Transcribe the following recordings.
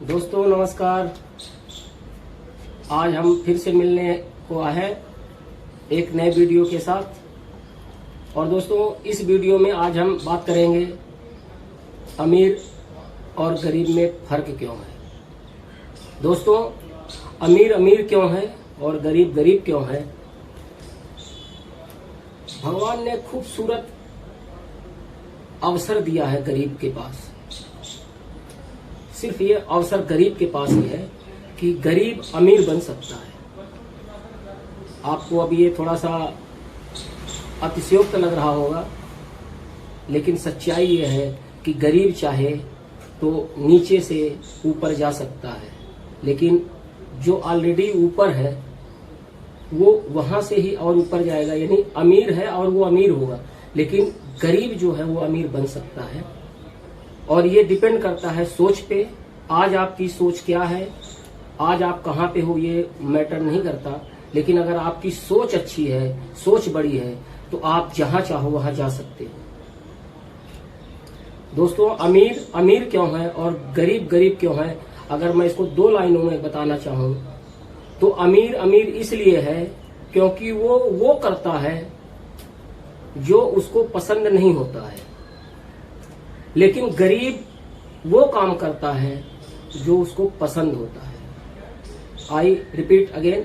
दोस्तों नमस्कार। आज हम फिर से मिलने को आए हैं एक नए वीडियो के साथ। और दोस्तों इस वीडियो में आज हम बात करेंगे अमीर और गरीब में फर्क क्यों है। दोस्तों अमीर अमीर क्यों है और गरीब गरीब क्यों है। भगवान ने खूबसूरत अवसर दिया है गरीब के पास। सिर्फ ये अवसर गरीब के पास ही है कि गरीब अमीर बन सकता है। आपको अब ये थोड़ा सा अतिशयोक्त लग रहा होगा, लेकिन सच्चाई ये है कि गरीब चाहे तो नीचे से ऊपर जा सकता है, लेकिन जो ऑलरेडी ऊपर है वो वहां से ही और ऊपर जाएगा। यानी अमीर है और वो अमीर होगा, लेकिन गरीब जो है वो अमीर बन सकता है। और ये डिपेंड करता है सोच पे। आज आपकी सोच क्या है, आज आप कहाँ पे हो, ये मैटर नहीं करता। लेकिन अगर आपकी सोच अच्छी है, सोच बड़ी है, तो आप जहां चाहो वहां जा सकते हो। दोस्तों अमीर अमीर क्यों है और गरीब गरीब क्यों है, अगर मैं इसको दो लाइनों में बताना चाहूं तो अमीर अमीर इसलिए है क्योंकि वो करता है जो उसको पसंद नहीं होता है, लेकिन गरीब वो काम करता है जो उसको पसंद होता है। आई रिपीट अगेन,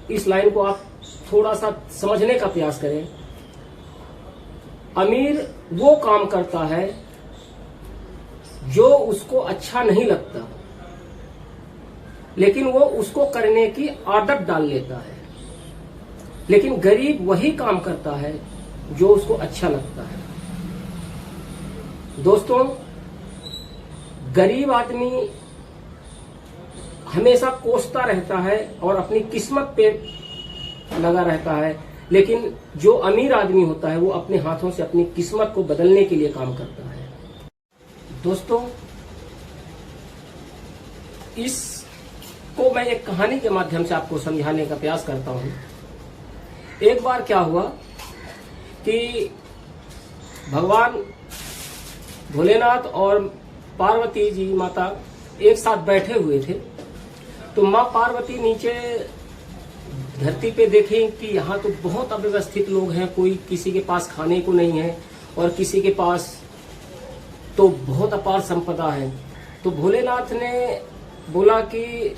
इस लाइन को आप थोड़ा सा समझने का प्रयास करें। अमीर वो काम करता है जो उसको अच्छा नहीं लगता, लेकिन वो उसको करने की आदत डाल लेता है। लेकिन गरीब वही काम करता है जो उसको अच्छा लगता है। दोस्तों गरीब आदमी हमेशा कोसता रहता है और अपनी किस्मत पे लगा रहता है, लेकिन जो अमीर आदमी होता है वो अपने हाथों से अपनी किस्मत को बदलने के लिए काम करता है। दोस्तों इसको मैं एक कहानी के माध्यम से आपको समझाने का प्रयास करता हूं। एक बार क्या हुआ कि भगवान भोलेनाथ और पार्वती जी माता एक साथ बैठे हुए थे। तो माँ पार्वती नीचे धरती पे देखें कि यहाँ तो बहुत अव्यवस्थित लोग हैं, कोई किसी के पास खाने को नहीं है और किसी के पास तो बहुत अपार संपदा है। तो भोलेनाथ ने बोला कि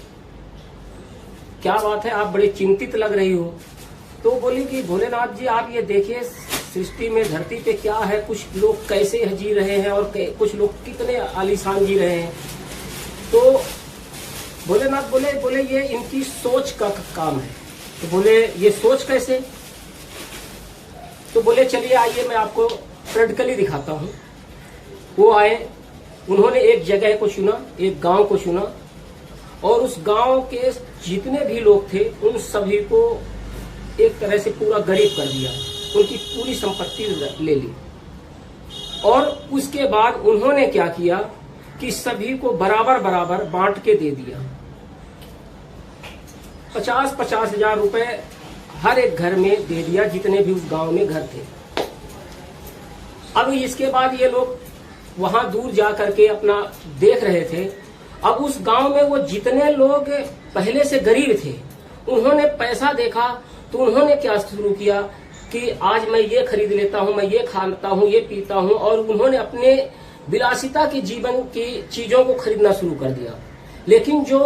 क्या बात है, आप बड़े चिंतित लग रही हो। तो बोली कि भोलेनाथ जी आप ये देखिए सृष्टि में धरती पे क्या है, कुछ लोग कैसे जी रहे हैं और कुछ लोग कितने आलीशान जी रहे हैं। तो भोलेनाथ बोले ये इनकी सोच का काम है। तो बोले ये सोच कैसे। तो बोले चलिए आइए मैं आपको प्रैक्टिकली दिखाता हूँ। वो आए, उन्होंने एक जगह को चुना, एक गांव को चुना, और उस गांव के जितने भी लोग थे उन सभी को एक तरह से पूरा गरीब कर दिया, उनकी पूरी संपत्ति ले ली। और उसके बाद उन्होंने क्या किया कि सभी को बराबर बराबर बांट के दे दिया। 50-50 हजार रुपए हर एक घर में दे दिया, जितने भी उस गांव में घर थे। अब इसके बाद ये लोग वहां दूर जा करके अपना देख रहे थे। अब उस गांव में वो जितने लोग पहले से गरीब थे, उन्होंने पैसा देखा तो उन्होंने क्या शुरू किया कि आज मैं ये खरीद लेता हूँ, मैं ये खाता हूँ, ये पीता हूँ, और उन्होंने अपने विलासिता के जीवन की चीजों को खरीदना शुरू कर दिया। लेकिन जो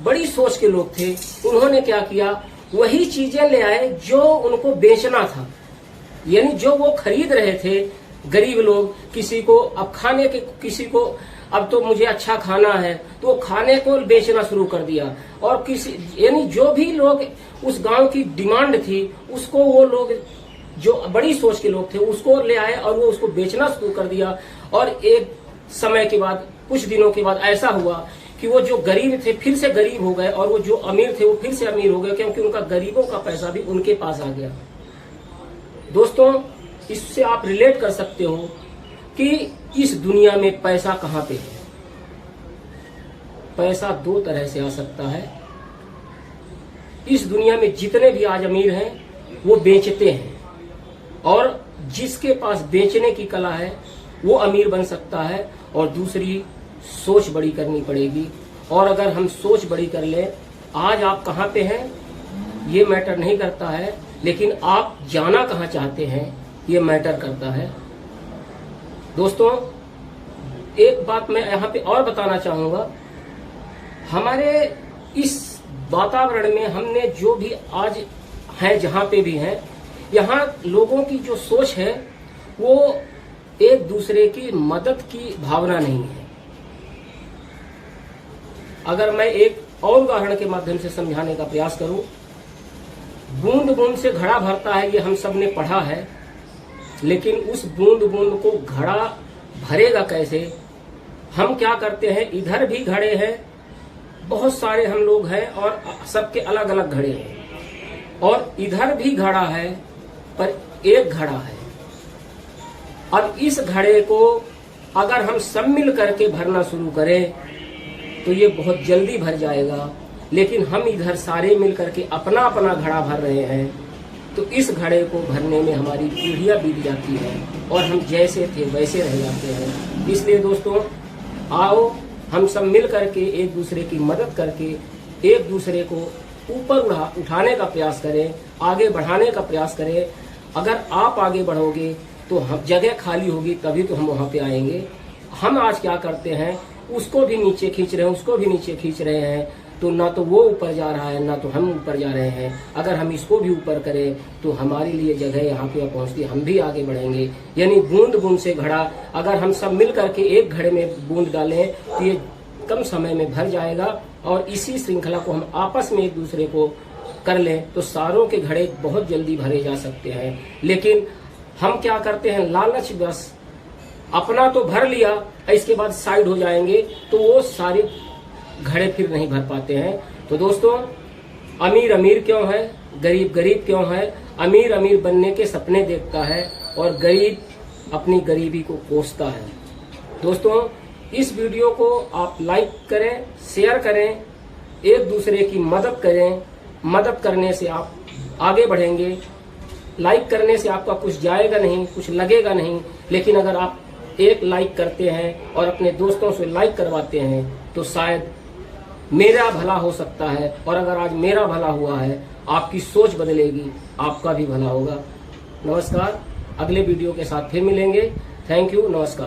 बड़ी सोच के लोग थे उन्होंने क्या किया, वही चीजें ले आए जो उनको बेचना था। यानी जो वो खरीद रहे थे गरीब लोग, किसी को अब खाने के, किसी को अब तो मुझे अच्छा खाना है तो वो खाने को बेचना शुरू कर दिया। और किसी यानी जो भी लोग उस गांव की डिमांड थी उसको वो लोग जो बड़ी सोच के लोग थे उसको ले आए और वो उसको बेचना शुरू कर दिया। और एक समय के बाद, कुछ दिनों के बाद ऐसा हुआ कि वो जो गरीब थे फिर से गरीब हो गए और वो जो अमीर थे वो फिर से अमीर हो गए, क्योंकि उनका गरीबों का पैसा भी उनके पास आ गया। दोस्तों इससे आप रिलेट कर सकते हो कि इस दुनिया में पैसा कहाँ पे है। पैसा दो तरह से आ सकता है। इस दुनिया में जितने भी आज अमीर हैं वो बेचते हैं, और जिसके पास बेचने की कला है वो अमीर बन सकता है। और दूसरी सोच बड़ी करनी पड़ेगी। और अगर हम सोच बड़ी कर लें, आज आप कहाँ पे हैं ये मैटर नहीं करता है, लेकिन आप जाना कहाँ चाहते हैं ये मैटर करता है। दोस्तों, एक बात मैं यहाँ पे और बताना चाहूंगा, हमारे इस वातावरण में हमने जो भी आज हैं, जहाँ पे भी हैं, यहाँ लोगों की जो सोच है वो एक दूसरे की मदद की भावना नहीं है। अगर मैं एक और उदाहरण के माध्यम से समझाने का प्रयास करूं, बूंद बूंद से घड़ा भरता है, ये हम सब ने पढ़ा है, लेकिन उस बूंद बूंद को घड़ा भरेगा कैसे? हम क्या करते हैं, इधर भी घड़े हैं, बहुत सारे हम लोग हैं और सबके अलग अलग घड़े हैं, और इधर भी घड़ा है पर एक घड़ा है। अब इस घड़े को अगर हम सब मिल करके भरना शुरू करें तो ये बहुत जल्दी भर जाएगा, लेकिन हम इधर सारे मिल करके अपना अपना घड़ा भर रहे हैं, तो इस घड़े को भरने में हमारी पीढ़ियां बीत जाती है और हम जैसे थे वैसे रह जाते हैं। इसलिए दोस्तों, आओ हम सब मिल करके एक दूसरे की मदद करके एक दूसरे को ऊपर उठाने का प्रयास करें, आगे बढ़ाने का प्रयास करें। अगर आप आगे बढ़ोगे तो हम जगह खाली होगी, तभी तो हम वहां पे आएंगे। हम आज क्या करते हैं, उसको भी नीचे खींच रहे हैं, उसको भी नीचे खींच रहे हैं, तो ना तो वो ऊपर जा रहा है ना तो हम ऊपर जा रहे हैं। अगर हम इसको भी ऊपर करें तो हमारे लिए जगह यहाँ पे पहुंचती, हम भी आगे बढ़ेंगे। यानी बूंद बूंद से घड़ा, अगर हम सब मिल करके एक घड़े में बूंद डालें तो ये कम समय में भर जाएगा, और इसी श्रृंखला को हम आपस में एक दूसरे को कर लें तो सारों के घड़े बहुत जल्दी भरे जा सकते हैं। लेकिन हम क्या करते हैं, लालच बस, अपना तो भर लिया, इसके बाद साइड हो जाएंगे, तो वो सारे घड़े फिर नहीं भर पाते हैं। तो दोस्तों, अमीर अमीर क्यों है, गरीब गरीब क्यों है? अमीर अमीर बनने के सपने देखता है और गरीब अपनी गरीबी को कोसता है। दोस्तों, इस वीडियो को आप लाइक करें, शेयर करें, एक दूसरे की मदद करें। मदद करने से आप आगे बढ़ेंगे। लाइक करने से आपका कुछ जाएगा नहीं, कुछ लगेगा नहीं, लेकिन अगर आप एक लाइक करते हैं और अपने दोस्तों से लाइक करवाते हैं तो शायद मेरा भला हो सकता है। और अगर आज मेरा भला हुआ है, आपकी सोच बदलेगी, आपका भी भला होगा। नमस्कार, अगले वीडियो के साथ फिर मिलेंगे। थैंक यू, नमस्कार।